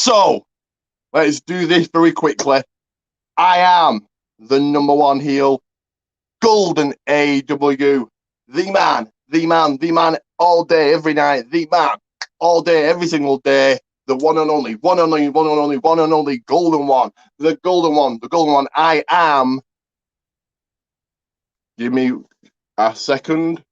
So, let's do this very quickly. I am the #1 heel, Golden AEW, the man, all day, every night, the man, all day, every single day, the one and only Golden One, the Golden One. I am. Give me a second.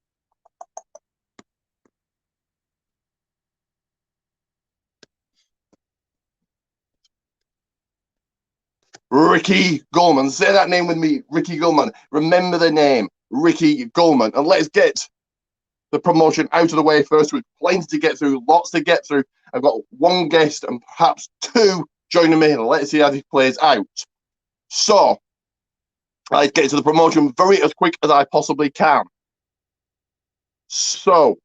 Ricky Goldman. Say that name with me, Ricky Goldman. Remember the name, Ricky Goldman. And let's get the promotion out of the way first. With plenty to get through, lots to get through. I've got one guest and perhaps two joining me. Let's see how this plays out. So, let's get to the promotion very as quick as I possibly can. So,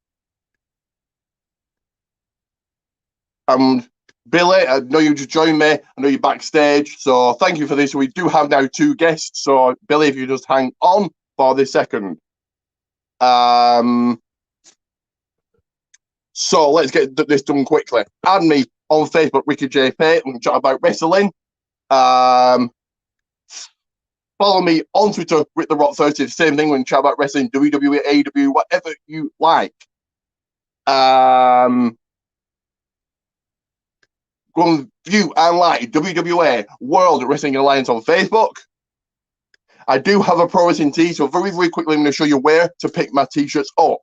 Billy, I know you just joined me. I know you're backstage, so thank you for this. We do have now two guests. So, Billy, if you just hang on for this second. So let's get this done quickly. Add me on Facebook, Ricky J. Pate. We can chat about wrestling. Follow me on Twitter, Rick the Rock 30. Same thing. We can chat about wrestling, WWE, AEW, whatever you like. Go and view and like WWA World Wrestling Alliance on Facebook. I do have a pro wrestling tee, so very, very quickly I'm going to show you where to pick my t-shirts up.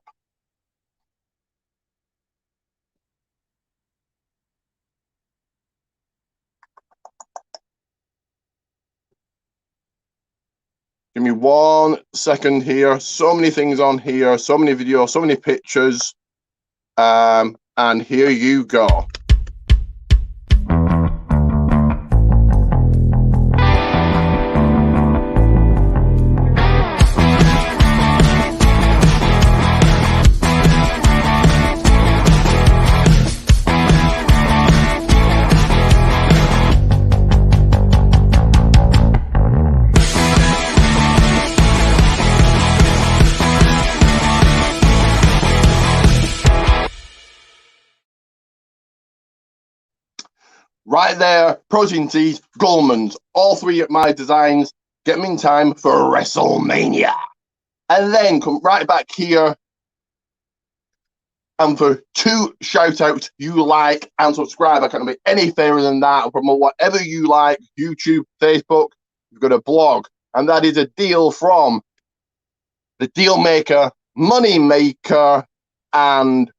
Give me 1 second here. So many things on here, so many videos, so many pictures. And here you go. Right there, protein tees, Goldman's, all three of my designs. Get them in time for WrestleMania. And then come right back here. And for 2 shout-outs you like and subscribe. I can't be any fairer than that. I'll promote whatever you like. YouTube, Facebook, you've got a blog. And that is a deal from the Deal Maker, Money Maker, and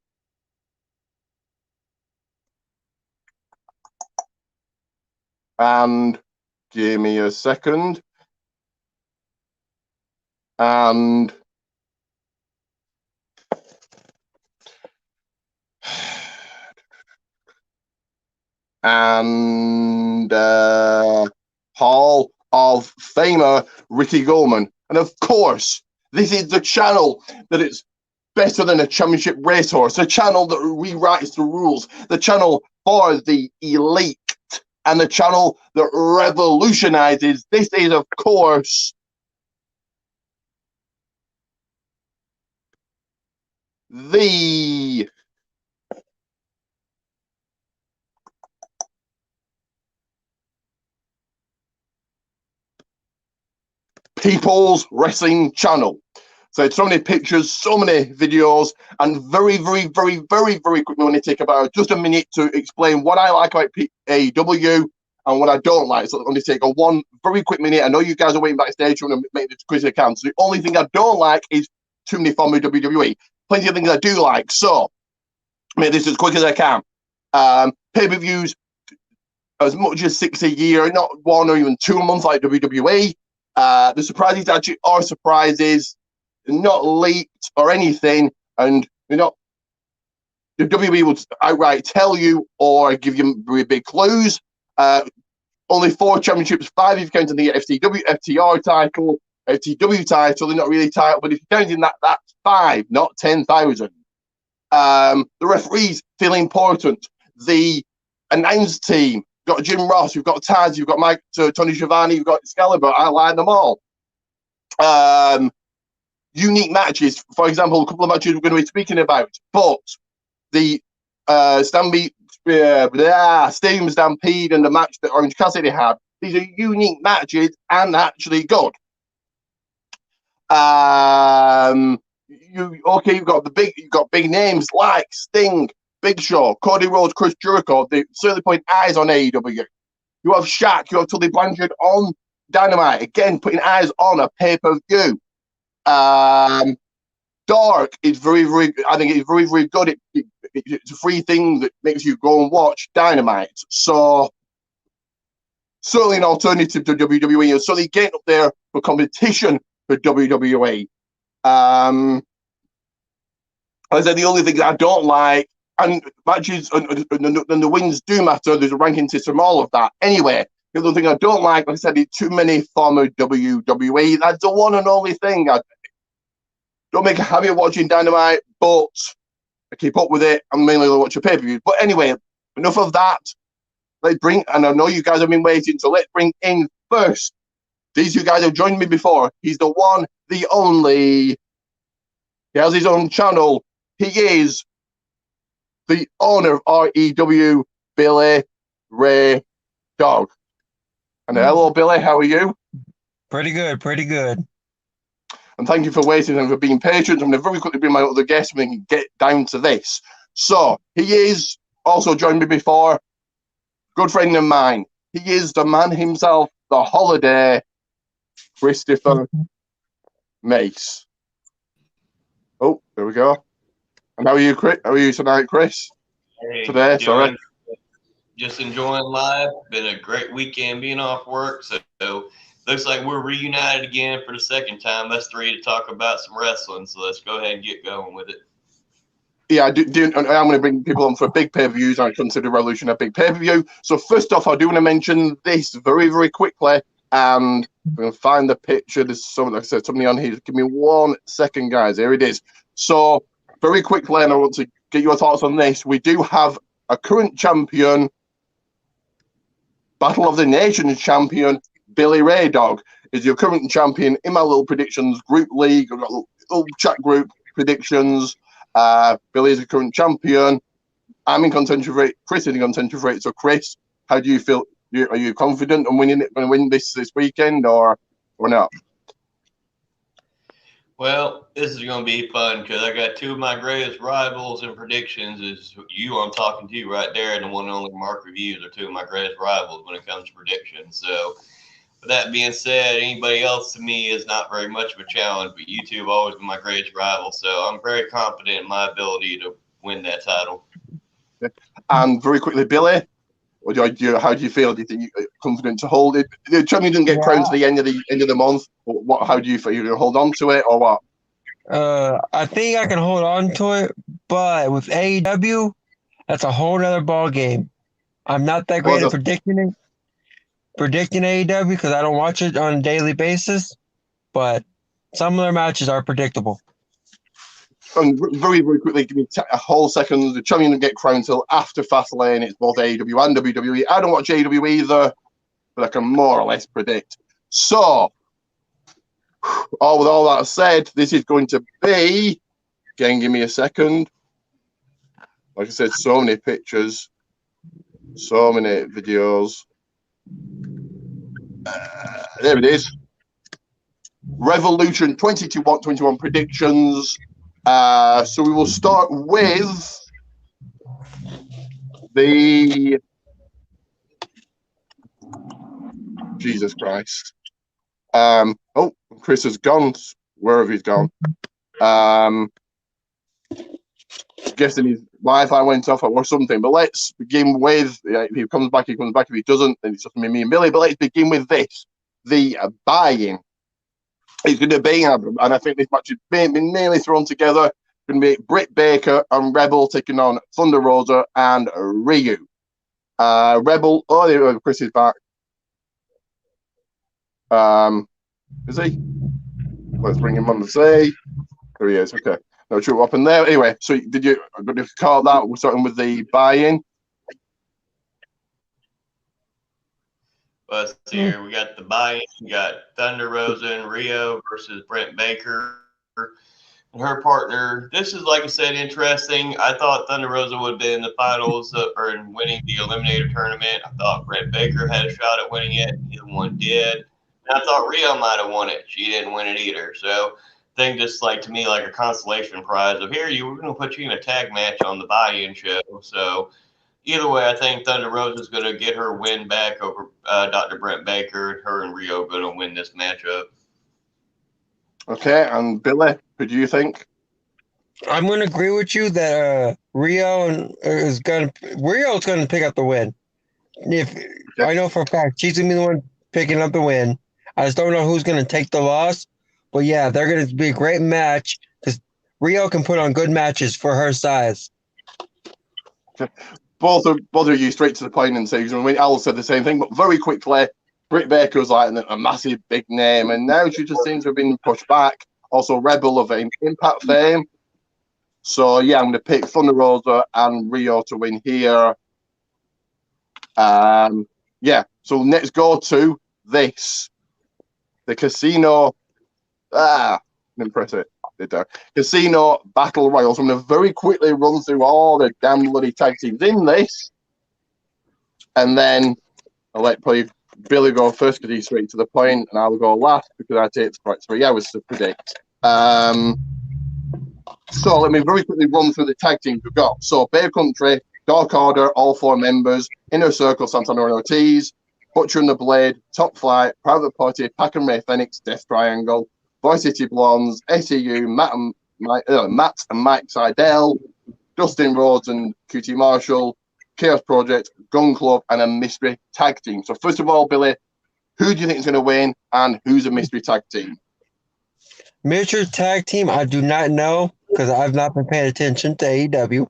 give me a second. And Hall of Famer Ricky Goldman. And of course, this is the channel that it's better than a championship racehorse, the channel that rewrites the rules, the channel for the elite, and the channel that revolutionizes. This is, of course, the People's Wrestling Channel. So many pictures, so many videos, and very, very, very, very, very quickly, when I take about just a minute to explain what I like about AEW and what I don't like. So I'm going to take a one very quick minute. I know you guys are waiting backstage. I'm going to make this as quick as I can. So the only thing I don't like is too many for me WWE. Plenty of things I do like. So make this as quick as I can. Pay-per-views, as much as 6 a year, not 1 or even 2 a month like WWE. The surprises actually are surprises, not leaked or anything, and you're not. The WWE would outright tell you or give you big clues. Only 4 championships, 5 if you're counting the FTW, FTR title, FTW title. They're not really title, but if you're counting that, that's 5, not 10,000. The referees feel important. The announce team. You've got Jim Ross, you've got Taz, you've got Mike, Tony Schiavone, you've got Excalibur. I like them all. Unique matches, for example, a couple of matches we're going to be speaking about. But the Stadium Stampede and the match that Orange Cassidy had. These are unique matches and actually good. You've got big names like Sting, Big Show, Cody Rhodes, Chris Jericho. They certainly putting eyes on AEW. You have Shaq, you have Tully Blanchard on Dynamite, again putting eyes on a pay-per-view. Dark is very, very. I think it's very, very good. It's a free thing that makes you go and watch Dynamite. So certainly an alternative to WWE, and certainly getting up there for competition for WWE. As I said, the only thing that I don't like, and matches and the wins do matter. There's a ranking system, all of that. Anyway, the other thing I don't like I said, it's too many former WWE. That's the one and only thing. I don't make a habit of watching Dynamite, but I keep up with it. I'm mainly watch a pay-per-view. But anyway, enough of that. And I know you guys have been waiting, so let's bring in first. These you guys have joined me before. He's the one, the only. He has his own channel. He is the owner of REW, Billy Ray Dog. And hello, Billy. How are you? Pretty good, pretty good. And thank you for waiting and for being patient. I'm going to very quickly bring my other guest and we can get down to this. So, he is also joined me before. Good friend of mine. He is the man himself, the Holiday, Christopher Mace. Oh, there we go. And how are you, Chris? How are you tonight, Chris? Hey, Today, sorry. Just enjoying life. Been a great weekend being off work. So looks like we're reunited again for the second time. Us three to talk about some wrestling. So let's go ahead and get going with it. Yeah, I'm going to bring people on for big pay-per-views. I consider Revolution a big pay-per-view. So first off, I do want to mention this very, very quickly. And I'm going to find the picture. There's someone, like I said, somebody on here. Give me 1 second, guys. Here it is. So very quickly, and I want to get your thoughts on this. We do have a current champion, Battle of the Nations champion, Billy Ray Dog, is your current champion in my little predictions group league. I've got a little chat group predictions. Billy is the current champion. I'm in contention for it. Chris is in contention for it. So, Chris, how do you feel? Are you confident on winning it? Going to win this weekend, or not? Well, this is going to be fun because I got two of my greatest rivals and predictions. Is you I'm talking to you right there, and the one and only Mark Reviews are two of my greatest rivals when it comes to predictions. So, with that being said, anybody else to me is not very much of a challenge, but you two have always been my greatest rivals. So I'm very confident in my ability to win that title. And very quickly, Billy, how do you feel? Do you think you're confident to hold it? The champion didn't get crowned to the end of the month. How do you feel? You're going to hold on to it or what? I think I can hold on to it, but with AEW, that's a whole other ball game. I'm not that great at predicting AEW because I don't watch it on a daily basis, but some of their matches are predictable. And very, very quickly, give me a whole second. The champion didn't get crowned until after Fastlane. It's both AEW and WWE. I don't watch AEW either, but I can more or less predict. So, with all that said, this is going to be. Again, give me a second. Like I said, so many pictures, so many videos. There it is. Revolution 2021 predictions. So we will start with the Jesus Christ. Oh, Chris has gone. Where have he gone? Guessing his Wi-Fi went off or something. But let's begin with. If he comes back, he comes back. If he doesn't, then it's just me and Billy. But let's begin with this: the buy-in. It's going to be, and I think this match has been nearly thrown together. It's going to be Britt Baker and Rebel taking on Thunder Rosa and Ryu. Rebel. Oh, Chris is back. Is he? Let's bring him on to say. There he is. Okay. No sure what happened there. Anyway, so did you call that? We're starting with the buy-in. Let's see here. We got the buy-in. We got Thunder Rosa and Rio versus Brent Baker. and her partner. This is, like I said, interesting. I thought Thunder Rosa would have been in the finals or in winning the Eliminator tournament. I thought Brett Baker had a shot at winning it. Neither one did. And I thought Rio might have won it. She didn't win it either. So I think just like to me like a consolation prize of here, you were going to put you in a tag match on the buy-in show. So either way, I think Thunder Rosa is going to get her win back over Dr. Brent Baker. Her and Rio are going to win this matchup. Okay, and Billy, who do you think? I'm going to agree with you that Rio's going to pick up the win. I know for a fact she's going to be the one picking up the win. I just don't know who's going to take the loss. But yeah, they're going to be a great match because Rio can put on good matches for her size. Both of you straight to the point and say he's going to win. Al said the same thing, but very quickly, Britt Baker was like a massive big name, and now she just seems to have been pushed back. Also, Rebel of Impact fame. So yeah, I'm going to pick Thunder Rosa and Rio to win here. Yeah. So let's go to this, the Casino. Didn't press it. Casino Battle Royal. So I'm going to very quickly run through all the damn bloody tag teams in this, and then I'll let probably Billy go first because he's straight to the point, and I'll go last because I take like 3 hours to predict. So let me very quickly run through the tag teams we've got. So Bear Country, Dark Order, all 4 members, Inner Circle, Santana and Ortiz, Butcher and the Blade, Top Flight, Private Party, Pac and Ray Phoenix, Death Triangle, Voice City Blondes, SEU, Matt and Mike Seidel, Dustin Rhodes and QT Marshall, Chaos Project, Gun Club, and a mystery tag team. So first of all, Billy, who do you think is going to win, and who's a mystery tag team? Mystery tag team, I do not know because I've not been paying attention to AEW.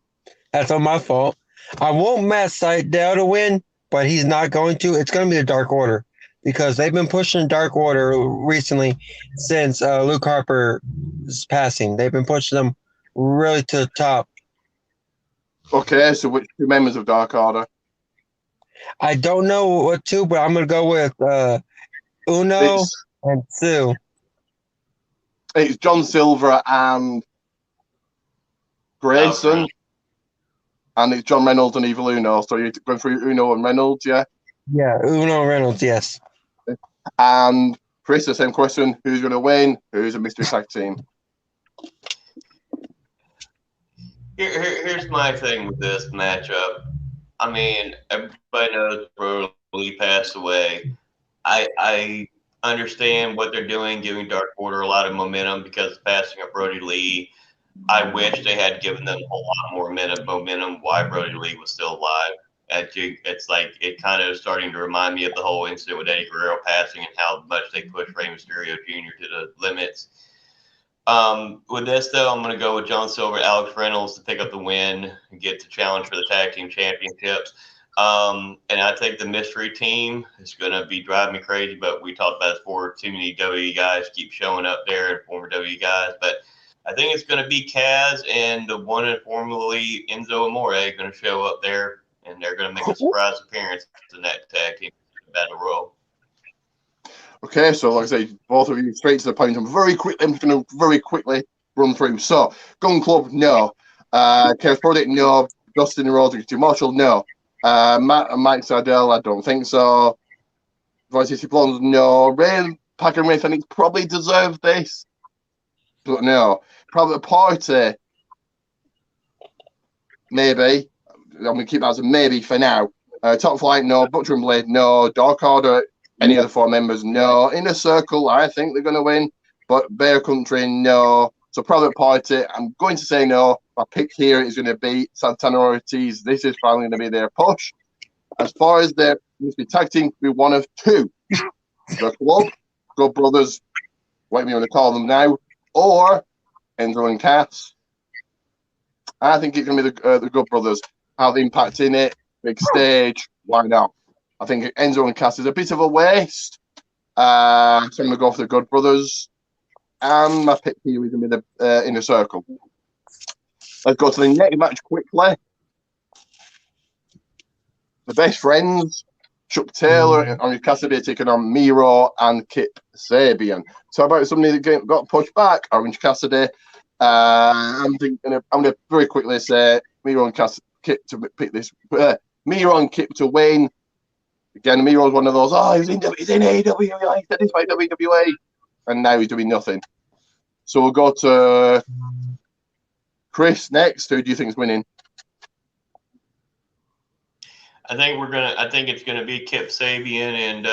That's on my fault. I want Matt Seidel to win, but he's not going to. It's going to be the Dark Order because they've been pushing Dark Order recently since Luke Harper's passing. They've been pushing them really to the top. Okay, so which 2 members of Dark Order? I don't know what to, but I'm going to go with Uno and Sue. It's John Silver and Grayson. Okay. And it's John Reynolds and Evil Uno. So you're going through Uno and Reynolds, yeah? Yeah, Uno and Reynolds, yes. And Chris, the same question. Who's going to win? Who's a mystery tag team? Here's my thing with this matchup. I mean, everybody knows Brody Lee passed away. I understand what they're doing, giving Dark Order a lot of momentum because of the passing of Brody Lee. I wish they had given them a lot more momentum while Brody Lee was still alive. It's like it kind of starting to remind me of the whole incident with Eddie Guerrero passing and how much they pushed Rey Mysterio Jr. to the limits. With this, though, I'm going to go with John Silver, Alex Reynolds to pick up the win and get the challenge for the tag team championships. And I think the mystery team is going to be driving me crazy, but we talked about this before. Too many WWE guys keep showing up there and former WWE guys, but I think it's going to be Kaz and the one and formerly Enzo Amore going to show up there, and they're going to make a surprise appearance in that tag team battle royal. Okay, so like I say, both of you straight to the point. I'm just going to very quickly run through. So, Gun Club, no. Chaos Project, no. Dustin Rhodes, Marshall, no. Matt and Mike Seidel, I don't think so. Voice City Blondes, no. Pac and Ray Phoenix probably deserve this, but no. Private Party, maybe. I'm going to keep that as a maybe for now. Top Flight, no. Butcher and Blade, no. Dark Order, any other 4 members, no. Inner Circle, I think they're going to win, but Bear Country, no. So Private Party, I'm going to say no. My pick here is going to be Santana Ortiz. This is finally going to be their push. As far as their mystery tag team, be one of 2. The Club, Good Brothers, whatever you want to call them now, or Enzo and Cass. I think it's going to be the Good Brothers. Have impact in it, big stage, why not? I think Enzo and Cass is a bit of a waste. So I'm going to go for the Good Brothers. And my pick here is going to be the Inner Circle. Let's go to the next match quickly. The Best Friends, Chuck Taylor and Orange Cassidy taking on Miro and Kip Sabian. So about somebody that got pushed back, Orange Cassidy. I'm gonna very quickly say Miro and Kip to pick this. Miro and Kip to win. Again, Miro's one of those. Oh, he's in AEW. He's satisfied WWE, and now he's doing nothing. So we'll go to Chris next. Who do you think is winning? I think it's gonna be Kip Sabian and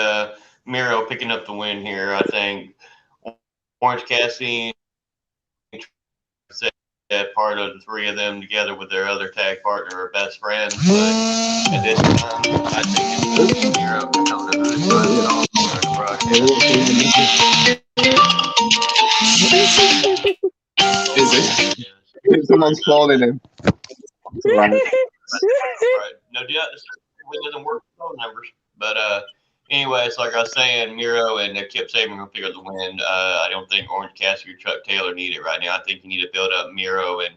Miro picking up the win here. I think Orange Cassidy that part of the three of them together with their other tag partner are best friends. But at this time, I think it's going to be Miro. I don't know who it's running. Someone's calling him. Right. No, it doesn't work with phone numbers. But anyways, like I was saying, Miro and Kip Sabian will pick up the win. I don't think Orange Cassidy or Chuck Taylor need it right now. I think you need to build up Miro and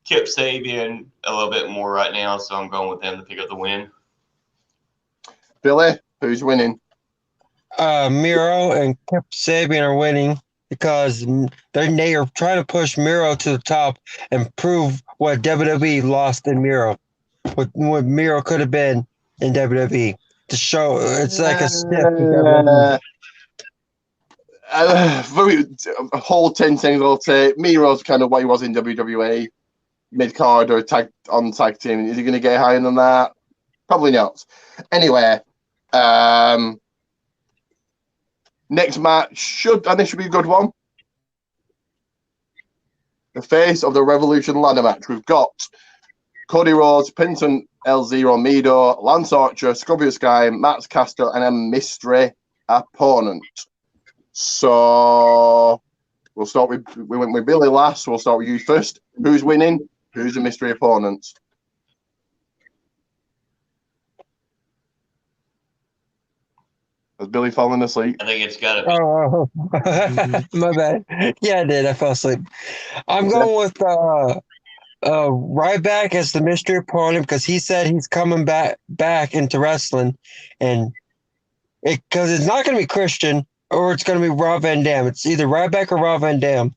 Kip Sabian a little bit more right now, so I'm going with them to pick up the win. Billy, who's winning? Miro and Kip Sabian are winning because they are trying to push Miro to the top and prove what WWE lost in Miro, what Miro could have been in WWE. To show it's like a step. A whole 10 things I'll say. Miro's kind of what he was in WWE, mid card or tag team. Is he going to get higher than that? Probably not. Anyway, next match should be a good one. The face of the Revolution ladder match. We've got Cody Rhodes, Penta El Zero Miedo, Lance Archer, Scorpio Sky, Matt Castle, and a mystery opponent. So we went with Billy last, so we'll start with you first. Who's winning? Who's the mystery opponent? Has Billy fallen asleep? I think it's got to be. Oh, my bad. Yeah, I did. I fell asleep. I'm going with Ryback as the mystery opponent because he said he's coming back into wrestling, and because it's not going to be Christian or it's going to be Rob Van Dam. It's either Ryback or Rob Van Dam.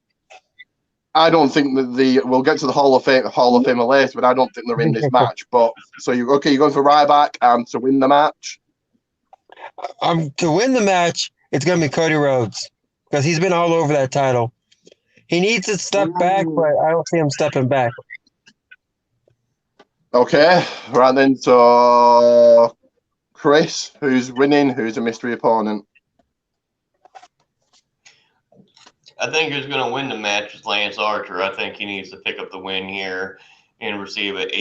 I don't think that we'll get to the Hall of Fame later, but I don't think they're in this match. But so you're going for Ryback to win the match. To win the match, it's going to be Cody Rhodes because he's been all over that title. He needs to step back, but I don't see him stepping back. Okay, right then. So, Chris, who's winning? Who's a mystery opponent? I think who's going to win the match is Lance Archer. I think he needs to pick up the win here and receive it.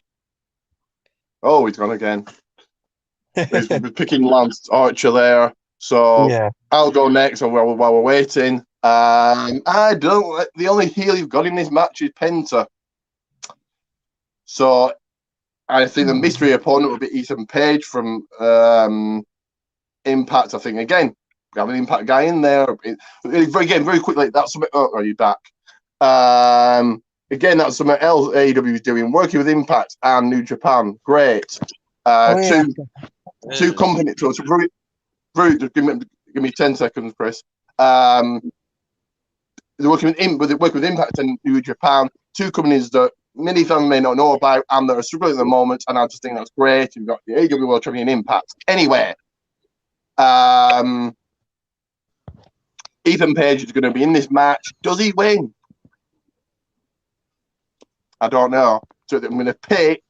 Oh, he's gone again. He's picking Lance Archer there. So yeah. I'll go next while we're waiting. I don't. The only heel you've got in this match is Penta. So I think the mystery opponent will be Ethan Page from Impact. I think again we have an Impact guy in there. Again, very quickly. That's something. Oh, are you back? Again, that's something else AEW is doing. Working with Impact and New Japan. Great. Two companies. So it's very. Just give me 10 seconds, Chris. They're working with Impact and New Japan, two companies that many fans may not know about and that are struggling at the moment. And I just think that's great. You've got the AEW World Champion Impact. Anyway, Ethan Page is going to be in this match. Does he win? I don't know. So I'm going to pick,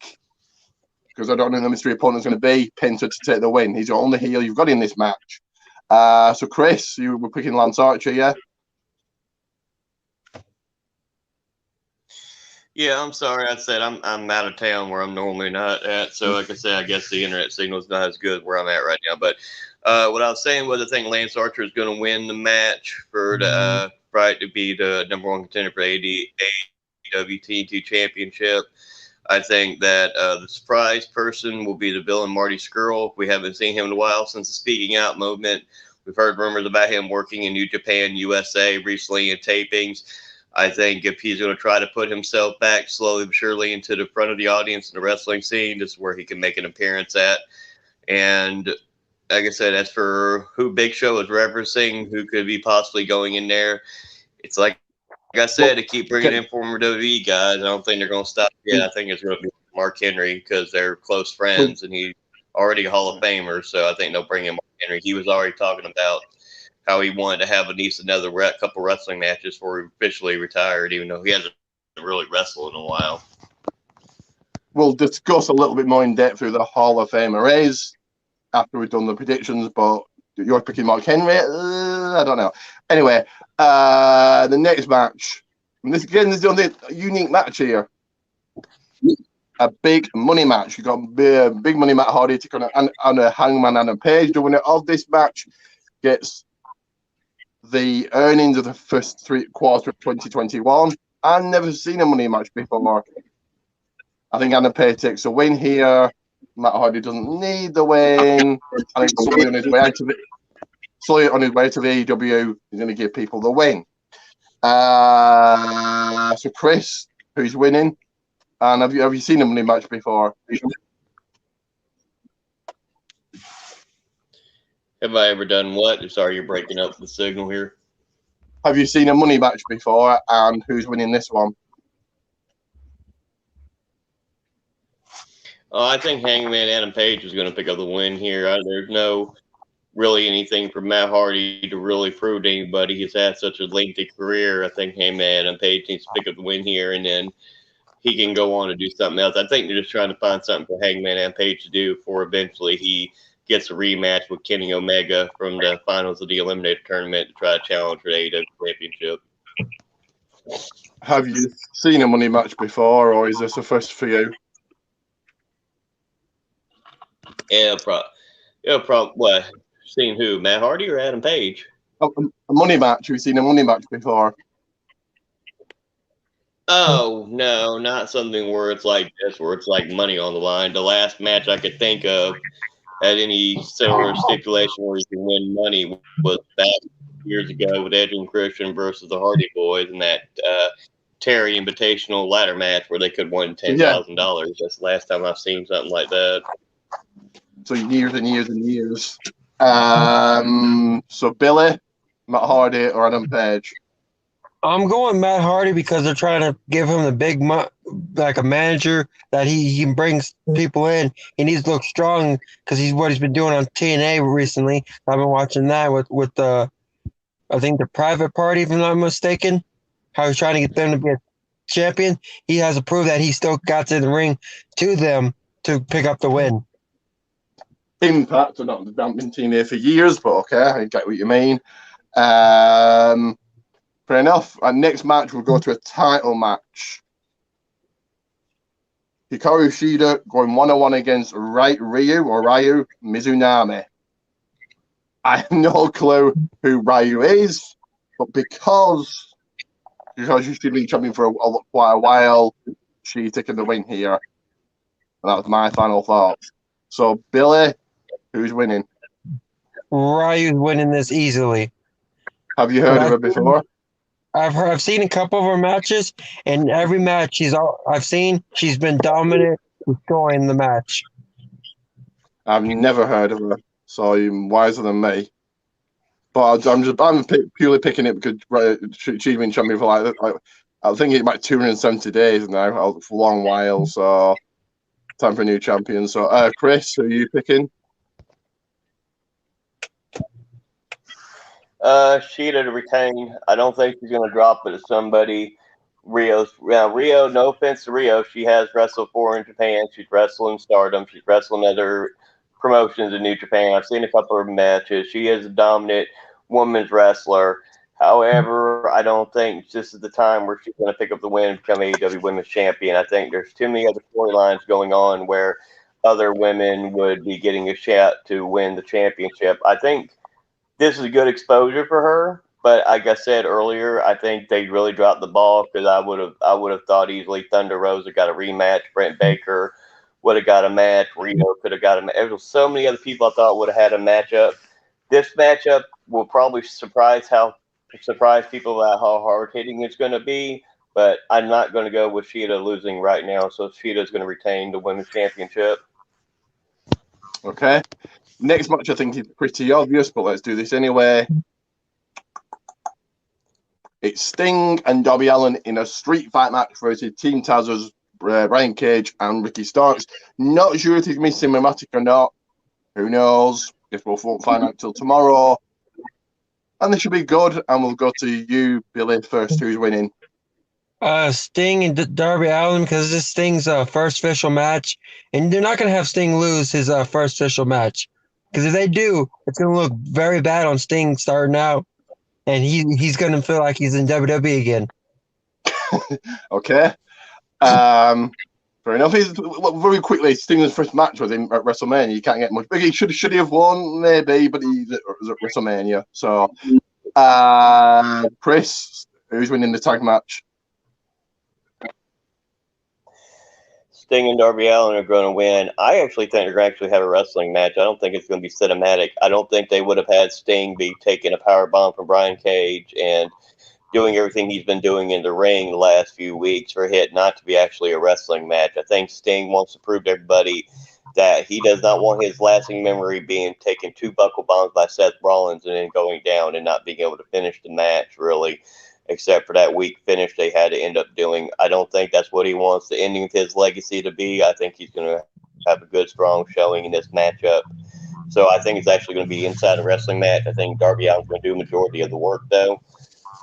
because I don't know who the mystery opponent is going to be, Penta to take the win. He's the only heel you've got in this match. So, Chris, you were picking Lance Archer, yeah? Yeah, I'm sorry. I said I'm out of town where I'm normally not at. So, like I said, I guess the internet signal is not as good where I'm at right now. But what I was saying was I think Lance Archer is going to win the match for the to be the number one contender for AEW TNT Championship. I think that the surprise person will be the villain Marty Scurll. We haven't seen him in a while since the Speaking Out movement. We've heard rumors about him working in New Japan, USA recently in tapings. I think if he's going to try to put himself back slowly but surely into the front of the audience in the wrestling scene, this is where he can make an appearance at. And like I said, as for who Big Show is referencing, who could be possibly going in there, it's like Like I said, to keep bringing in former WWE guys, I don't think they're going to stop yet. I think it's going to be Mark Henry because they're close friends and he's already a Hall of Famer. So I think they'll bring in Mark Henry. He was already talking about how he wanted to have at least another couple wrestling matches before he officially retired, even though he hasn't really wrestled in a while. We'll discuss a little bit more in depth who the Hall of Famer is after we've done the predictions, but you're picking Mark Henry? I don't know. Anyway, the next match. And this again is the only unique match here. A big money match. You got big money Matt Hardy taking on a Hangman Adam Page. The winner of this match gets the earnings of the first 3 quarters of 2021. I've never seen a money match before. I think Adam Page takes a win here. Matt Hardy doesn't need the win. I think slowly on his way out of it. Slowly on his way to the AEW, he's going to give people the win. So Chris, who's winning? And have you seen a money match before? Have I ever done what? Sorry, you're breaking up the signal here. Have you seen a money match before? And who's winning this one? I think Hangman Adam Page is going to pick up the win here. There's no really anything for Matt Hardy to really prove to anybody. He's had such a lengthy career. I think Hangman Adam Page needs to pick up the win here, and then he can go on and do something else. I think they're just trying to find something for Hangman Adam Page to do before eventually he gets a rematch with Kenny Omega from the finals of the Eliminator tournament to try to challenge for the AEW Championship. Have you seen a money match before, or is this a first for you? Yeah, probably. What? Seen who? Matt Hardy or Adam Page? Oh, a money match. You've seen a money match before? Oh, no, not something where it's like this, where it's like money on the line. The last match I could think of at any similar stipulation where you can win money was back years ago with Edge and Christian versus the Hardy Boys in that Terry Invitational ladder match where they could win $10,000. That's the last time I've seen something like that. So years and years and years. So Billy, Matt Hardy, or Adam Page? I'm going Matt Hardy because they're trying to give him the big, like a manager that he brings people in. He needs to look strong because he's been doing on TNA recently. I've been watching that with the, I think the Private Party, if I'm not mistaken. How he's trying to get them to be a champion. He has to prove that he still got to the ring to them to pick up the win. Impact, I've not been TNA for years, but okay, I get what you mean. Fair enough. Our next match, we'll go to a title match. Hikaru Shida going 1-on-1 against Ryu Mizunami. I have no clue who Ryu is, but because she's been champion for quite a while, she's taking the win here. And that was my final thoughts. So, Billy, who's winning? Ryu's winning this easily. Have you heard of her before? I've seen a couple of her matches, and every match I've seen, she's been dominant, destroying the match. I've never heard of her, so you're wiser than me. But I'm purely picking it because she's been champion for like I think it's like 270 days now, for a long while. So time for a new champion. So Chris, who are you picking? Sheeta to retain. I don't think she's going to drop it to somebody. Rio, no offense to Rio, she has wrestled for in Japan. She's wrestled in Stardom. She's wrestled in other promotions in New Japan. I've seen a couple of matches. She is a dominant women's wrestler. However, I don't think this is the time where she's going to pick up the win and become AEW Women's Champion. I think there's too many other storylines going on where other women would be getting a shot to win the championship. I think this is a good exposure for her, but like I said earlier, I think they really dropped the ball because I would have thought easily Thunder Rosa got a rematch, Brent Baker would have got a match, Rio could have got a match. There was so many other people I thought would have had a matchup. This matchup will probably surprise people about how hard hitting it's going to be, but I'm not going to go with Sheeta losing right now, so Sheeta is going to retain the women's championship. Okay. Next match, I think, is pretty obvious, but let's do this anyway. It's Sting and Darby Allin in a street fight match versus Team Taz's Brian Cage and Ricky Starks. Not sure if he's missing Matic or not. Who knows? Guess we'll find out till tomorrow. And this should be good. And we'll go to you, Billy, first. Who's winning? Sting and Darby Allin, because this Sting's first official match, and they're not going to have Sting lose his first official match, because if they do, it's going to look very bad on Sting starting out, and he's going to feel like he's in WWE again. Okay. Fair enough. Very quickly, Sting's first match with him at WrestleMania. You can't get much bigger. Should he have won? Maybe, but he's at WrestleMania. So, Chris, who's winning the tag match? Sting and Darby Allin are going to win. I actually think they're going to actually have a wrestling match. I don't think it's going to be cinematic. I don't think they would have had Sting be taking a power bomb from Brian Cage and doing everything he's been doing in the ring the last few weeks for it not to be actually a wrestling match. I think Sting wants to prove to everybody that he does not want his lasting memory being taken 2 buckle bombs by Seth Rollins and then going down and not being able to finish the match, really, except for that weak finish they had to end up doing. I don't think that's what he wants the ending of his legacy to be. I think he's going to have a good, strong showing in this matchup. So I think it's actually going to be inside a wrestling match. I think Darby Allin's going to do a majority of the work, though.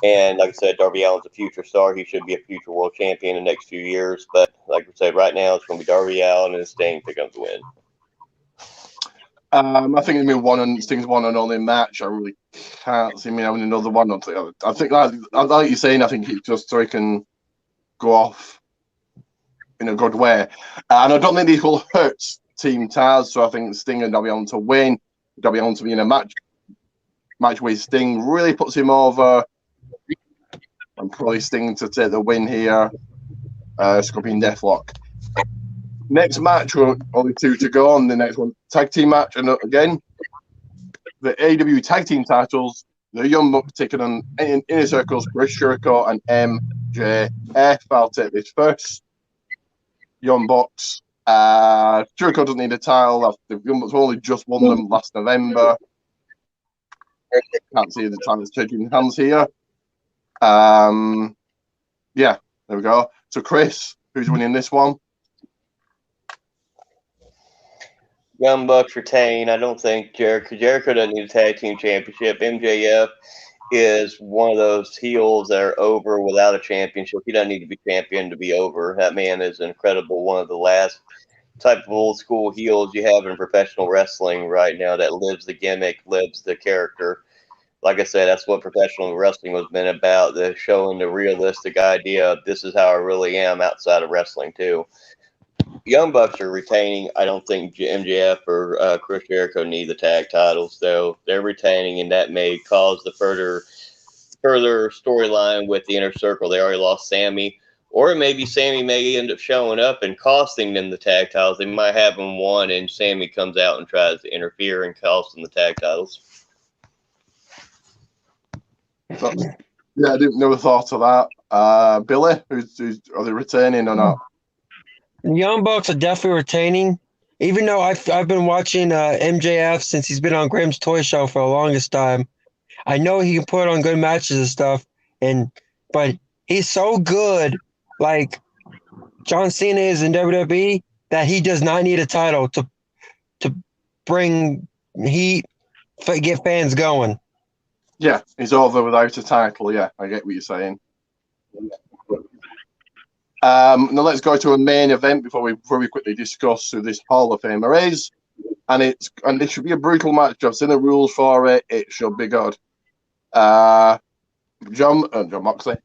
And like I said, Darby Allin's a future star. He should be a future world champion in the next few years. But like I said, right now it's going to be Darby Allin and Sting pick up the win. I think it's been Sting's one and only match. I really can't see me having another one. I think like you're saying, I think it's just so he can go off in a good way. And I don't think these will hurt Team Taz. So I think Sting and Darby Allin to win. Darby Allin to be in a match with Sting really puts him over. And probably Sting to take the win here. Scorpion Deathlock. Next match, we're only 2 to go on. The next one, tag team match. And again, the AEW tag team titles, the Young Bucks taking on Inner Circles, Chris Jericho and MJF. I'll take this first. Young Bucks. Jericho doesn't need a title. The Young Bucks only just won them last November. Can't see the titles changing hands here. Yeah, there we go. So, Chris, who's winning this one? Young Bucks retain. I don't think Jericho doesn't need a tag team championship. MJF is one of those heels that are over without a championship. He doesn't need to be champion to be over. That man is incredible. One of the last type of old school heels you have in professional wrestling right now that lives the gimmick, lives the character. Like I said, that's what professional wrestling has been about, the showing the realistic idea of this is how I really am outside of wrestling too. Young Bucks are retaining. I don't think MJF or Chris Jericho need the tag titles, though. They're retaining, and that may cause the further storyline with the Inner Circle. They already lost Sammy, or maybe Sammy may end up showing up and costing them the tag titles. They might have them won, and Sammy comes out and tries to interfere and cost them the tag titles. Yeah, I didn't never thought of that. Billy, are they retaining or not? Young Bucks are definitely retaining. Even though I've been watching MJF since he's been on Graham's Toy Show for the longest time, I know he can put on good matches and stuff. But he's so good, like John Cena is in WWE, that he does not need a title to bring heat, get fans going. Yeah, he's over without a title. Yeah, I get what you're saying. Now let's go to a main event before we quickly discuss who this Hall of Famer is, and it should be a brutal match. I've seen the rules for it. It should be good. John Moxley.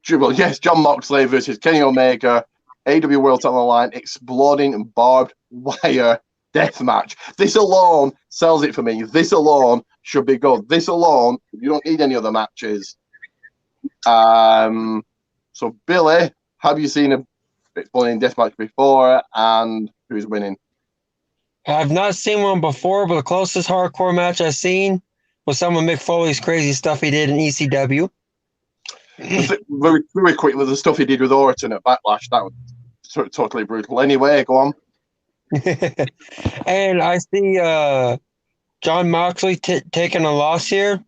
John Moxley versus Kenny Omega. AEW World Title on the line. Exploding barbed wire death match. This alone sells it for me. This alone should be good. This alone, you don't need any other matches. So Billy, have you seen a exploding death match before, and who's winning? I've not seen one before, but the closest hardcore match I've seen was some of Mick Foley's crazy stuff he did in ECW. Very, very quickly, the stuff he did with Orton at Backlash, that was totally brutal. Anyway, go on. And I see John Moxley taking a loss here.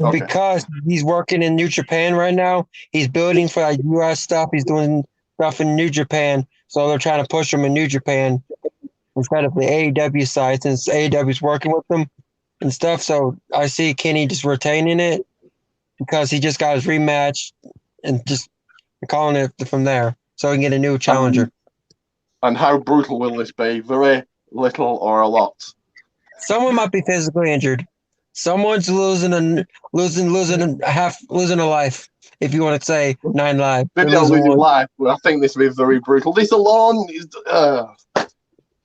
Okay. Because he's working in New Japan right now. He's building for like US stuff. He's doing stuff in New Japan. So they're trying to push him in New Japan instead of the AEW side, since AEW's working with them and stuff. So I see Kenny just retaining it because he just got his rematch and just calling it from there so he can get a new challenger. And how brutal will this be? Very little or a lot? Someone might be physically injured. Someone's losing a life, if you want to say 9 lives. Maybe not losing life, but I think this will be very brutal. This alone is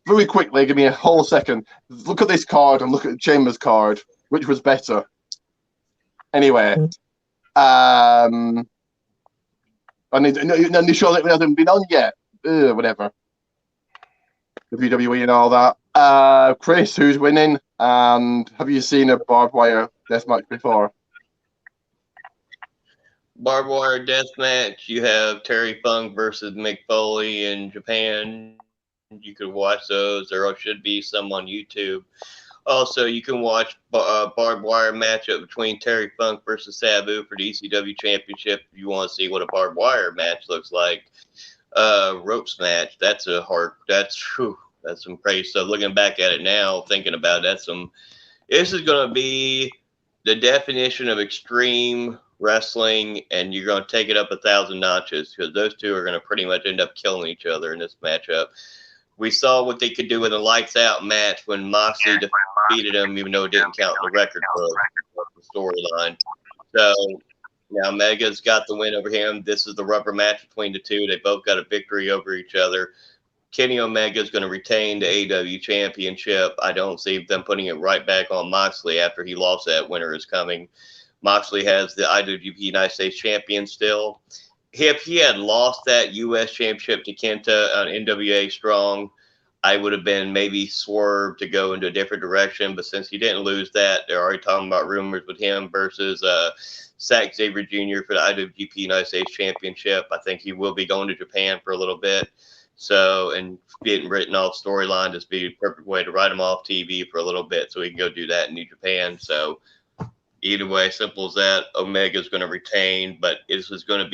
very quickly. Give me a whole second. Look at this card and look at Chambers' card. Which was better? Anyway, and you sure that it hasn't been on yet? Whatever. WWE and all that. Chris, who's winning? And have you seen a barbed wire death match before? Barbed wire death match. You have Terry Funk versus Mick Foley in Japan. You could watch those. There should be some on YouTube. Also, you can watch barbed wire matchup between Terry Funk versus Sabu for the ECW Championship. If you want to see what a barbed wire match looks like, ropes match. That's some crazy stuff. Looking back at it now, thinking about it, this is going to be the definition of extreme wrestling, and you're going to take it up 1,000 notches because those two are going to pretty much end up killing each other in this matchup. We saw what they could do in the lights out match when Moxley defeated him, even though it didn't count the record for the storyline. So now Mega's got the win over him. This is the rubber match between the two. They both got a victory over each other. Kenny Omega is going to retain the AEW Championship. I don't see them putting it right back on Moxley after he lost that. Winner is coming. Moxley has the IWGP United States Champion still. If he had lost that U.S. Championship to Kenta on NWA Strong, I would have been maybe swerved to go into a different direction. But since he didn't lose that, they're already talking about rumors with him versus Zack Sabre Jr. for the IWGP United States Championship. I think he will be going to Japan for a little bit. So, and getting written off storyline just be a perfect way to write him off TV for a little bit so he can go do that in New Japan. So, either way, simple as that. Omega's going to retain, but this is not going to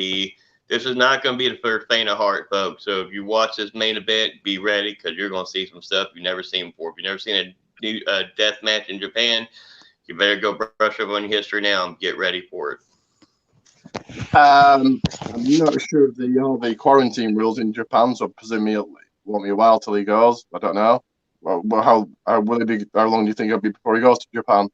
be for the faint of heart, folks. So if you watch this main event, be ready because you're going to see some stuff you've never seen before. If you've never seen a new death match in Japan, you better go brush up on your history now and get ready for it. I'm not sure of the quarantine rules in Japan, so presumably it won't be a while till he goes. I don't know. Well, how will it be? How long do you think it'll be before he goes to Japan?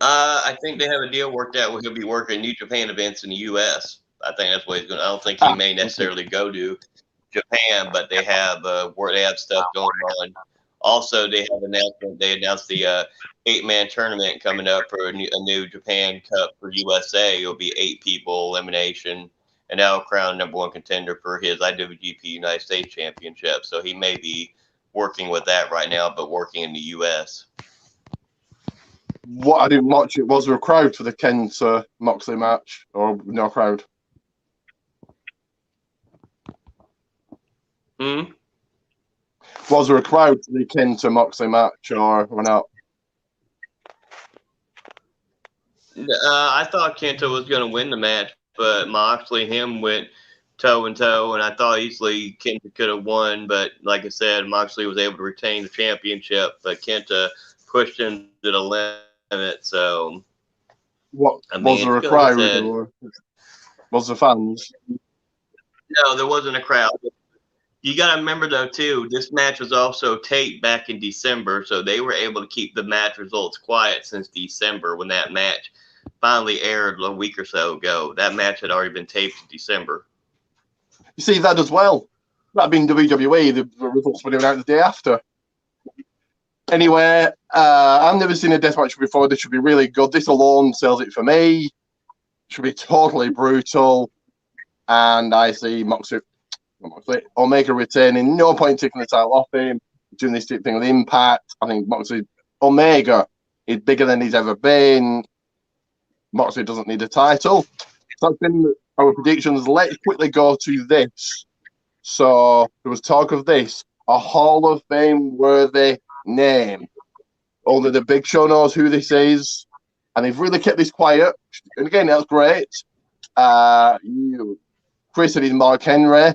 I think they have a deal worked out where he'll be working New Japan events in the U.S. I think that's what he's going. I don't think he may necessarily go to Japan, but they have stuff going on. Also, they announced the 8-man tournament coming up for a new Japan Cup for USA. It'll be 8 people elimination, and that'll crown #1 contender for his IWGP United States Championship. So he may be working with that right now, but working in the U.S. What I didn't watch it. Was there a crowd for the Kenta Moxley match, or no crowd? Was there a crowd for the Kenta Moxley match, or not? I thought Kenta was going to win the match, but Moxley and him went toe and toe, and I thought easily Kenta could have won. But like I said, Moxley was able to retain the championship, but Kenta pushed him to the limit. So, was there a crowd, or was there fans? No, there wasn't a crowd. You got to remember, though, too, this match was also taped back in December, so they were able to keep the match results quiet since December when that match finally aired a week or so ago. That match had already been taped in December. You see that as well. That being WWE, the results were out the day after. Anyway, I've never seen a deathmatch before. This should be really good. This alone sells it for me. It should be totally brutal. And I see Omega retaining. No point taking the title off him. Doing this thing with Impact. I think Omega is bigger than he's ever been. Moxley doesn't need a title. So that's been our predictions. Let's quickly go to this. So there was talk of this. A Hall of Fame worthy name. only the Big Show knows who this is, and they've really kept this quiet. And again, that's great. Chris and his Mark Henry.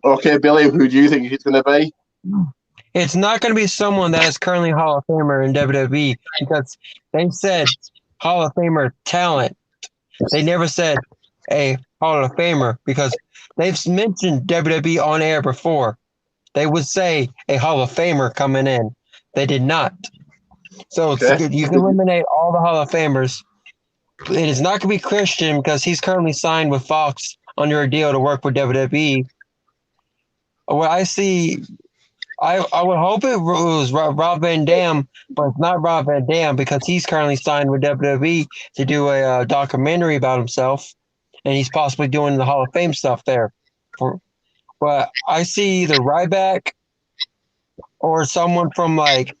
Okay, Billy, who do you think it's going to be? It's not going to be someone that is currently Hall of Famer in WWE because they said Hall of Famer talent. They never said a Hall of Famer because they've mentioned WWE on air before. They would say a Hall of Famer coming in. They did not. So you can eliminate all the Hall of Famers. And it's not going to be Christian because he's currently signed with Fox under a deal to work with WWE. What I see, I would hope it was Rob Van Dam, but it's not Rob Van Dam because he's currently signed with WWE to do a documentary about himself, and he's possibly doing the Hall of Fame stuff there. But I see either Ryback or someone from like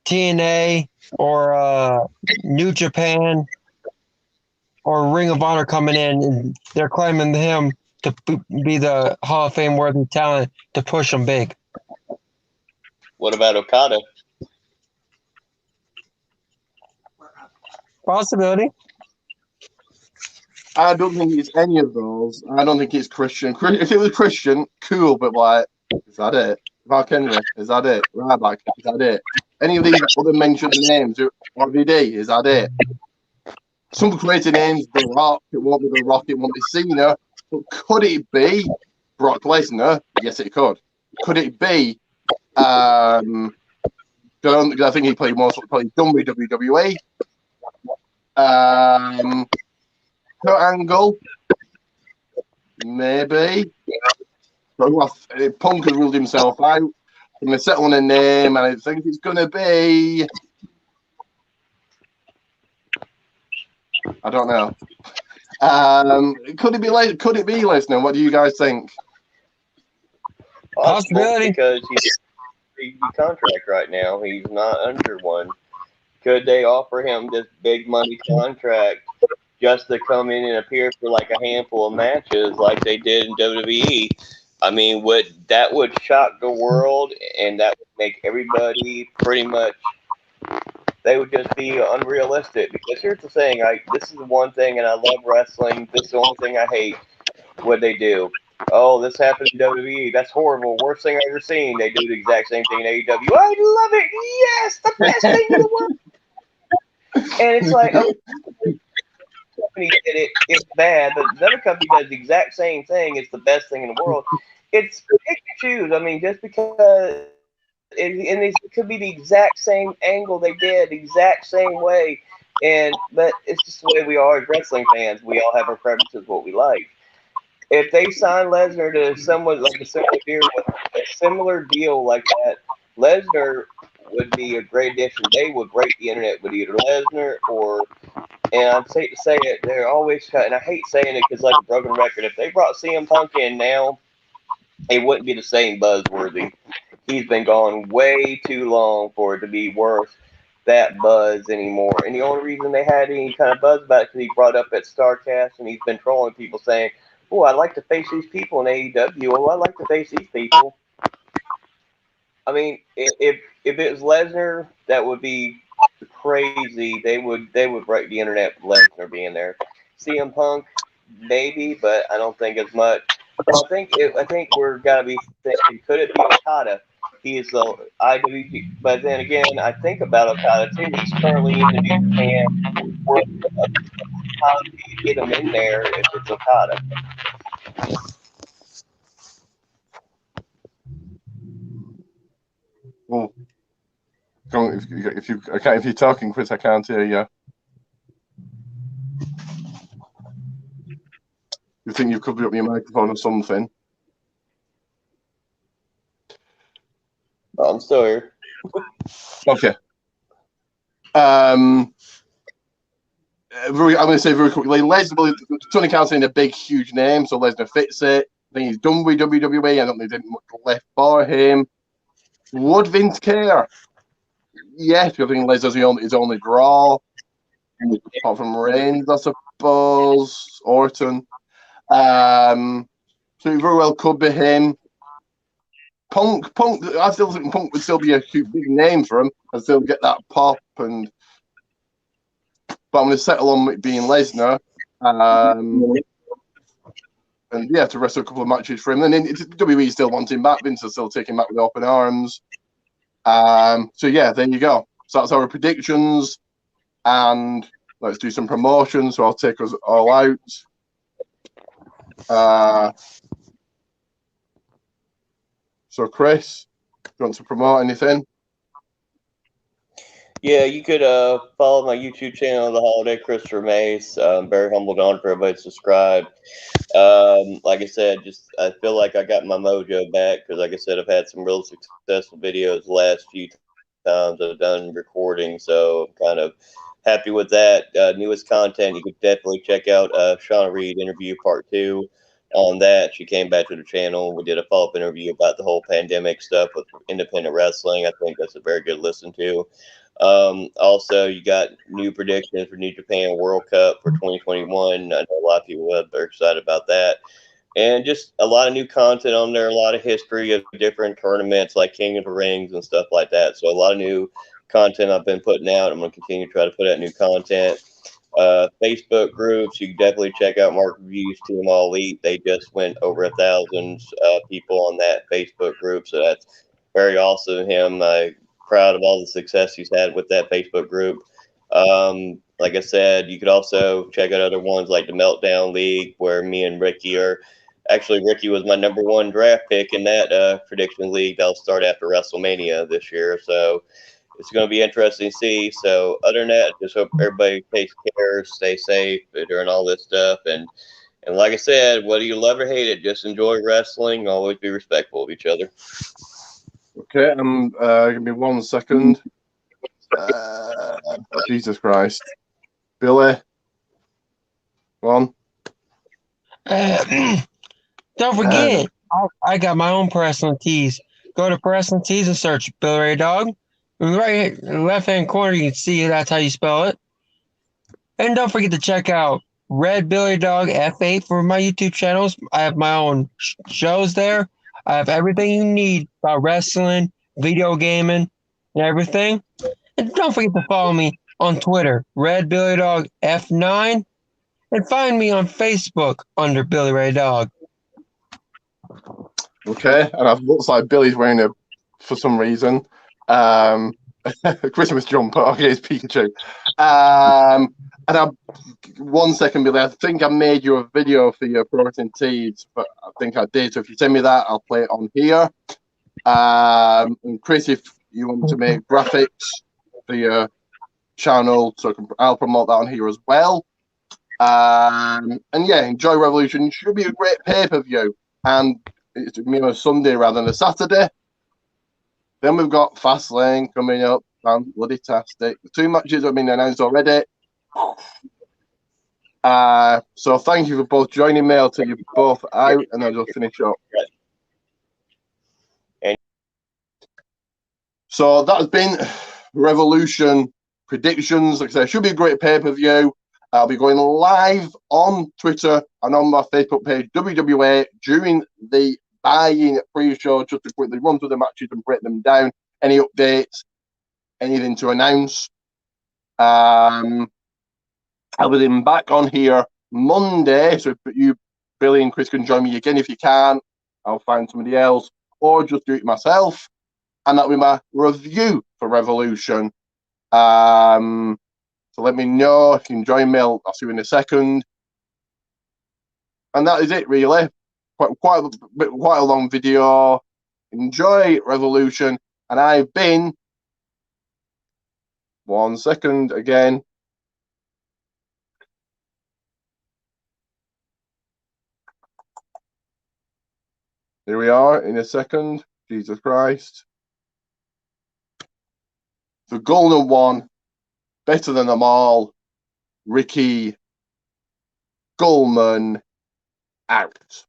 TNA or New Japan or Ring of Honor coming in, and they're claiming him to be the Hall of Fame worthy talent to push them big. What about Okada? Possibility. I don't think it's any of those. I don't think it's Christian. If it was Christian, cool, but like, is that it? Mark Henry, is that it? Ryback, is that it? Any of these other mentioned names, RVD, is that it? Some creative names, The Rock, it won't be The Rock, it won't be Cena, but could it be Brock Lesnar? Yes, it could. Could it be, I think he played done with WWE. Kurt Angle, maybe. Punk has ruled himself out. I'm going to settle on a name, and I think it's going to be. I don't know. Could it be Lesnar? What do you guys think? Possibility. Because he's in a contract right now. He's not under one. Could they offer him this big money contract just to come in and appear for like a handful of matches like they did in WWE? I mean, that would shock the world, and that would make everybody pretty much. They would just be unrealistic. Because here's the thing: this is the one thing, and I love wrestling. This is the only thing I hate. What they do? Oh, this happened in WWE. That's horrible. Worst thing I've ever seen. They do the exact same thing in AEW. I love it. Yes, the best thing in the world. And it's like, oh, company did it. It's bad, but another company does the exact same thing. It's the best thing in the world. It's pick and choose. I mean, just because it could be the exact same angle they did, the exact same way, but it's just the way we are as wrestling fans. We all have our preferences, what we like. If they sign Lesnar to someone like a similar deal like that, Lesnar would be a great addition. They would break the internet with either Lesnar or, and I'm safe to say it, they're always cut. And I hate saying it because like a broken record. If they brought CM Punk in now, it wouldn't be the same buzzworthy. He's been gone way too long for it to be worth that buzz anymore. And the only reason they had any kind of buzz about it because he brought up at StarCast and he's been trolling people saying, "Oh, I'd like to face these people in AEW. Oh, I'd like to face these people." I mean, if it was Lesnar, that would be crazy. They would break the internet with Lesnar being there. CM Punk, maybe, but I don't think as much. So I think we're gotta be thinking, could it be Okada? He is the IWG, but then again, I think about Okada too. He's currently in the New Japan World Cup. How do you get him in there if it's Okada? Well, if you're talking, Chris, I can't hear you. You think you've covered up your microphone or something? I'm still here. Okay. I'm going to say very quickly, Lesnar, Tony Khan's saying a big, huge name, so Lesnar fits it. I think he's done with WWE. I don't think there's much left for him. Would Vince care? Yes, I think Lesnar's his only draw, apart from Reigns, I suppose, Orton. So it very well could be him. Punk, I still think Punk would still be a big name for him and still get that pop. But I'm going to settle on it being Lesnar. And yeah, to wrestle a couple of matches for him. And then WWE still wants him back. Vince is still taking him back with open arms. So yeah, there you go. So that's our predictions. And let's do some promotions. So I'll take us all out. So Chris, do you want to promote anything? Yeah, you could follow my YouTube channel, The Holiday Christopher Mace. I'm very humbled on for everybody to subscribe. Like I said, I feel like I got my mojo back because, like I said, I've had some real successful videos the last few times I've done recording, so I'm kind of happy with that. Newest content, you could definitely check out Shauna Reed interview part 2 on that. She came back to the channel. We did a follow-up interview about the whole pandemic stuff with independent wrestling. I think that's a very good listen to. Also, you got new predictions for New Japan World Cup for 2021. I know a lot of people are excited about that. And just a lot of new content on there, a lot of history of different tournaments like King of the Rings and stuff like that. So a lot of new content I've been putting out. I'm going to continue to try to put out new content. Facebook groups, you can definitely check out Mark Reviews Team All Elite. They just went over 1,000 people on that Facebook group. So that's very awesome of him. I'm proud of all the success he's had with that Facebook group. Like I said, you could also check out other ones like the Meltdown League, where me and Ricky are. Actually, Ricky was my #1 draft pick in that prediction league. That'll start after WrestleMania this year. So it's going to be interesting to see. So other than that, just hope everybody takes care, stay safe during all this stuff. And like I said, whether you love or hate it, just enjoy wrestling. Always be respectful of each other. Okay, give me 1 second. Jesus Christ. Billy, go on. Don't forget, I got my own personal tees. Go to personal tees and search Billy Ray Dog. Right in the left-hand corner, you can see that's how you spell it. And don't forget to check out Red Billy Dog F8 for my YouTube channels. I have my own shows there. I have everything you need about wrestling, video gaming, and everything. And don't forget to follow me on Twitter, Red Billy Dog F9, and find me on Facebook under Billy Ray Dog. Okay, and it looks like Billy's wearing for some reason, Christmas jumper. Okay, it's Pikachu. And 1 second, Billy. I think I made you a video for your protein teas, but I think I did. So if you send me that, I'll play it on here. And Chris, if you want to make graphics for your channel, so I'll promote that on here as well. And yeah, enjoy Revolution. It should be a great pay-per-view, and it's on a Sunday rather than a Saturday. Then we've got Fastlane coming up. Bloody tastic. The 2 matches have been announced already. So thank you for both joining me. I'll take you both out and then we'll finish up. So that has been Revolution predictions. Like I said, it should be a great pay-per-view. I'll be going live on Twitter and on my Facebook page, WWA, during the buy-in pre-show, just to quickly run through the matches and break them down. Any updates, anything to announce. I'll be then back on here Monday, so you, Billy and Chris, can join me again if you can. I'll find somebody else, or just do it myself, and that'll be my review for Revolution. So let me know if you can join me. I'll see you in a second. And that is it, really. Quite a long video. Enjoy Revolution. And I've been 1 second again. Here we are in a second. Jesus Christ. The golden one, better than them all. Ricky Goldman out.